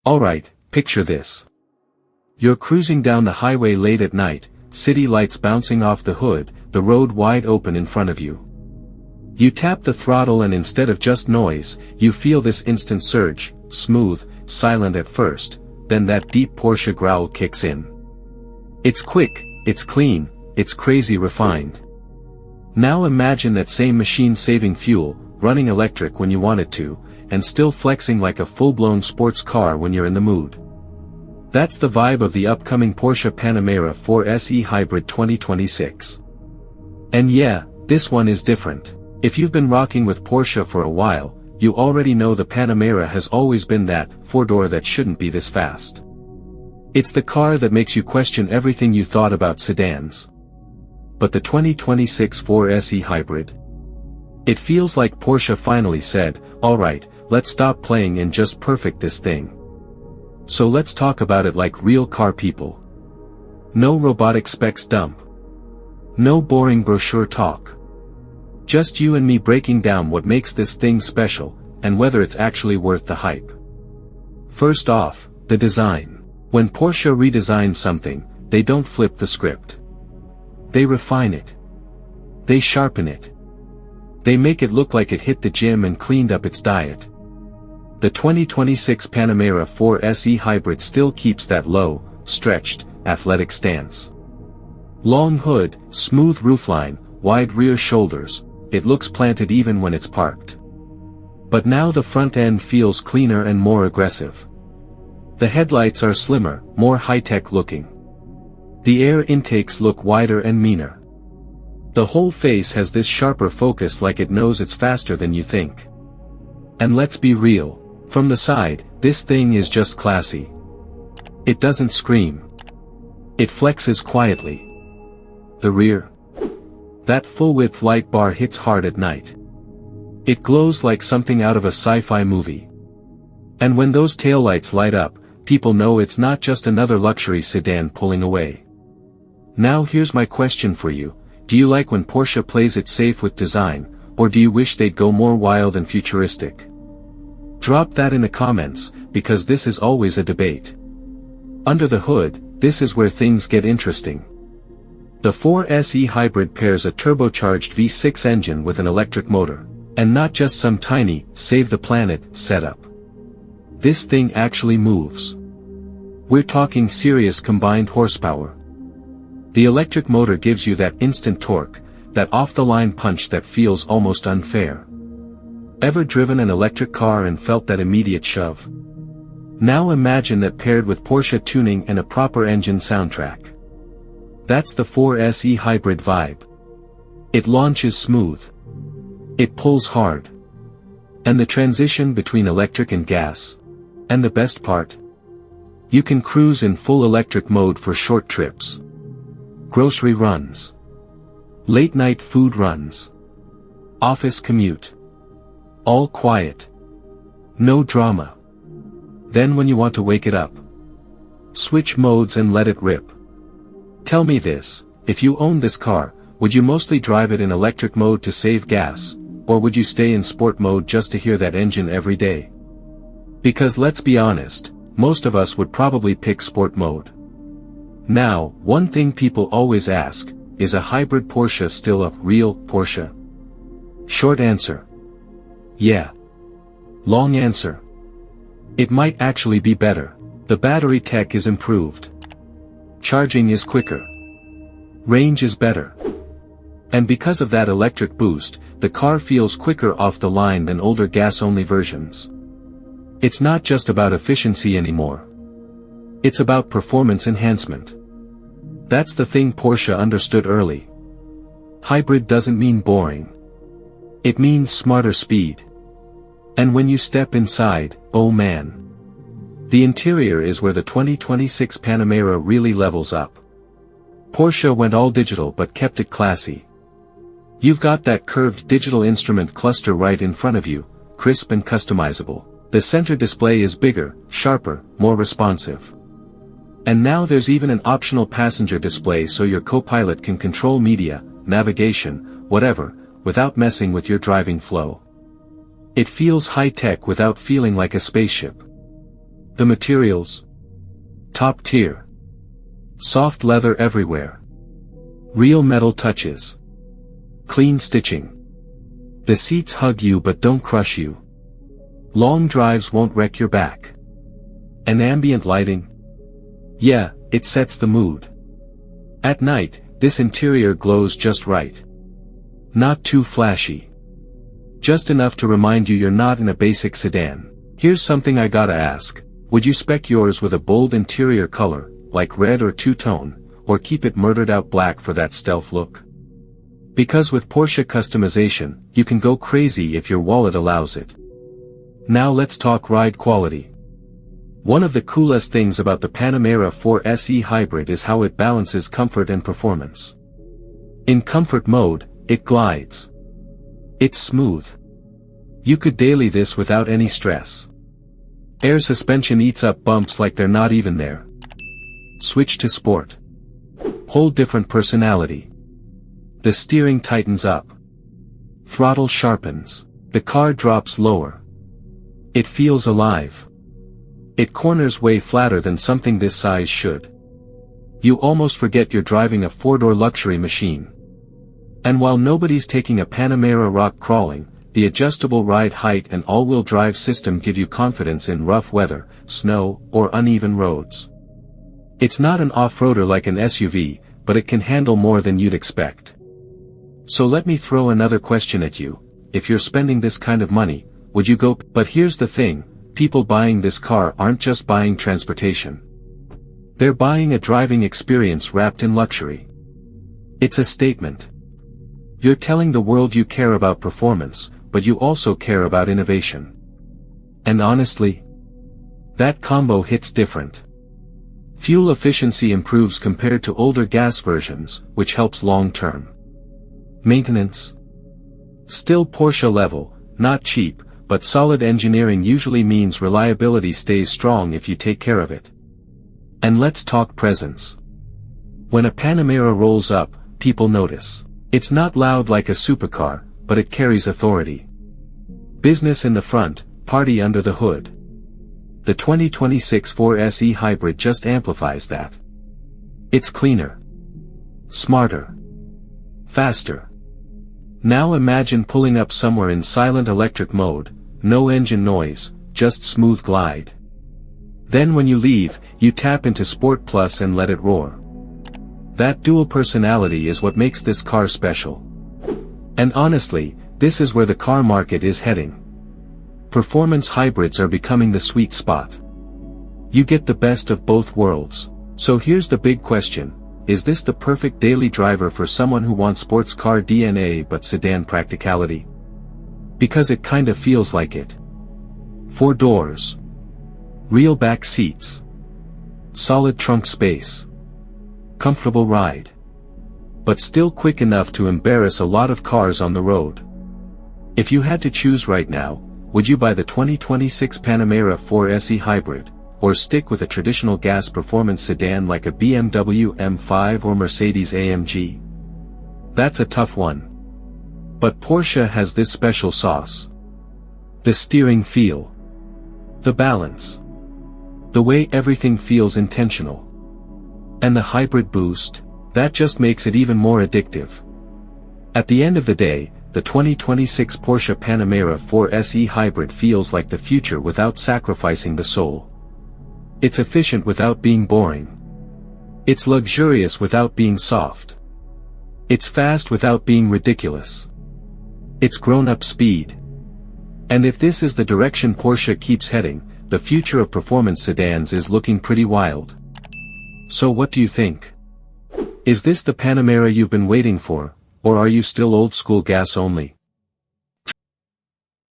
Alright, picture this. You're cruising down the highway late at night, city lights bouncing off the hood, the road wide open in front of you. You tap the throttle and instead of just noise, you feel this instant surge, smooth, silent at first, then that deep Porsche growl kicks in. It's quick, it's clean, it's crazy refined. Now imagine that same machine saving fuel, running electric when you want it to, and still flexing like a full-blown sports car when you're in the mood. That's the vibe of the upcoming Porsche Panamera 4 SE Hybrid 2026. And yeah, this one is different. If you've been rocking with Porsche for a while, you already know the Panamera has always been that four-door that shouldn't be this fast. It's the car that makes you question everything you thought about sedans. But the 2026 4 SE Hybrid? It feels like Porsche finally said, alright, let's stop playing and just perfect this thing. So let's talk about it like real car people. No robotic specs dump. No boring brochure talk. Just you and me breaking down what makes this thing special, and whether it's actually worth the hype. First off, the design. When Porsche redesigns something, they don't flip the script. They refine it. They sharpen it. They make it look like it hit the gym and cleaned up its diet. The 2026 Panamera 4 SE Hybrid still keeps that low, stretched, athletic stance. Long hood, smooth roofline, wide rear shoulders, it looks planted even when it's parked. But now the front end feels cleaner and more aggressive. The headlights are slimmer, more high-tech looking. The air intakes look wider and meaner. The whole face has this sharper focus like it knows it's faster than you think. And let's be real, from the side, this thing is just classy. It doesn't scream. It flexes quietly. The rear. That full-width light bar hits hard at night. It glows like something out of a sci-fi movie. And when those taillights light up, people know it's not just another luxury sedan pulling away. Now here's my question for you, do you like when Porsche plays it safe with design, or do you wish they'd go more wild and futuristic? Drop that in the comments, because this is always a debate. Under the hood, this is where things get interesting. The 4 SE Hybrid pairs a turbocharged V6 engine with an electric motor, and not just some tiny, save the planet, setup. This thing actually moves. We're talking serious combined horsepower. The electric motor gives you that instant torque, that off-the-line punch that feels almost unfair. Ever driven an electric car and felt that immediate shove? Now imagine that paired with Porsche tuning and a proper engine soundtrack. That's the 4 SE Hybrid vibe. It launches smooth. It pulls hard. And the transition between electric and gas. And the best part? You can cruise in full electric mode for short trips. Grocery runs. Late night food runs. Office commute. All quiet. No drama. Then when you want to wake it up, switch modes and let it rip. Tell me this, if you owned this car, would you mostly drive it in electric mode to save gas, or would you stay in sport mode just to hear that engine every day? Because let's be honest, most of us would probably pick sport mode. Now, one thing people always ask, is a hybrid Porsche still a real Porsche? Short answer. Yeah. Long answer. It might actually be better. The battery tech is improved. Charging is quicker. Range is better. And because of that electric boost, the car feels quicker off the line than older gas-only versions. It's not just about efficiency anymore. It's about performance enhancement. That's the thing Porsche understood early. Hybrid doesn't mean boring. It means smarter speed. And when you step inside, oh man. The interior is where the 2026 Panamera really levels up. Porsche went all digital but kept it classy. You've got that curved digital instrument cluster right in front of you, crisp and customizable. The center display is bigger, sharper, more responsive. And now there's even an optional passenger display so your co-pilot can control media, navigation, whatever, without messing with your driving flow. It feels high-tech without feeling like a spaceship. The materials? Top tier. Soft leather everywhere. Real metal touches. Clean stitching. The seats hug you but don't crush you. Long drives won't wreck your back. And ambient lighting? Yeah, it sets the mood. At night, this interior glows just right. Not too flashy. Just enough to remind you you're not in a basic sedan. Here's something I gotta ask. Would you spec yours with a bold interior color, like red or two-tone, or keep it murdered out black for that stealth look? Because with Porsche customization, you can go crazy if your wallet allows it. Now let's talk ride quality. One of the coolest things about the Panamera 4 SE Hybrid is how it balances comfort and performance. In comfort mode, it glides. It's smooth. You could daily this without any stress. Air suspension eats up bumps like they're not even there. Switch to sport. Whole different personality. The steering tightens up. Throttle sharpens. The car drops lower. It feels alive. It corners way flatter than something this size should. You almost forget you're driving a four-door luxury machine. And while nobody's taking a Panamera rock crawling, the adjustable ride height and all-wheel drive system give you confidence in rough weather, snow, or uneven roads. It's not an off-roader like an SUV, but it can handle more than you'd expect. So let me throw another question at you. If you're spending this kind of money, would you go? But here's the thing, people buying this car aren't just buying transportation. They're buying a driving experience wrapped in luxury. It's a statement. You're telling the world you care about performance, but you also care about innovation. And honestly, that combo hits different. Fuel efficiency improves compared to older gas versions, which helps long-term. Maintenance? Still Porsche level, not cheap, but solid engineering usually means reliability stays strong if you take care of it. And let's talk presence. When a Panamera rolls up, people notice. It's not loud like a supercar, but it carries authority. Business in the front, party under the hood. The 2026 4 SE Hybrid just amplifies that. It's cleaner. Smarter. Faster. Now imagine pulling up somewhere in silent electric mode, no engine noise, just smooth glide. Then when you leave, you tap into Sport Plus and let it roar. That dual personality is what makes this car special. And honestly, this is where the car market is heading. Performance hybrids are becoming the sweet spot. You get the best of both worlds. So here's the big question. Is this the perfect daily driver for someone who wants sports car DNA but sedan practicality? Because it kinda feels like it. 4 doors. Real back seats. Solid trunk space. Comfortable ride. But still quick enough to embarrass a lot of cars on the road. If you had to choose right now, would you buy the 2026 Panamera 4 SE Hybrid, or stick with a traditional gas performance sedan like a BMW M5 or Mercedes-AMG? That's a tough one. But Porsche has this special sauce. The steering feel. The balance. The way everything feels intentional. And the hybrid boost, that just makes it even more addictive. At the end of the day, the 2026 Porsche Panamera 4 SE Hybrid feels like the future without sacrificing the soul. It's efficient without being boring. It's luxurious without being soft. It's fast without being ridiculous. It's grown-up speed. And if this is the direction Porsche keeps heading, the future of performance sedans is looking pretty wild. So what do you think? Is this the Panamera you've been waiting for, or are you still old-school gas only?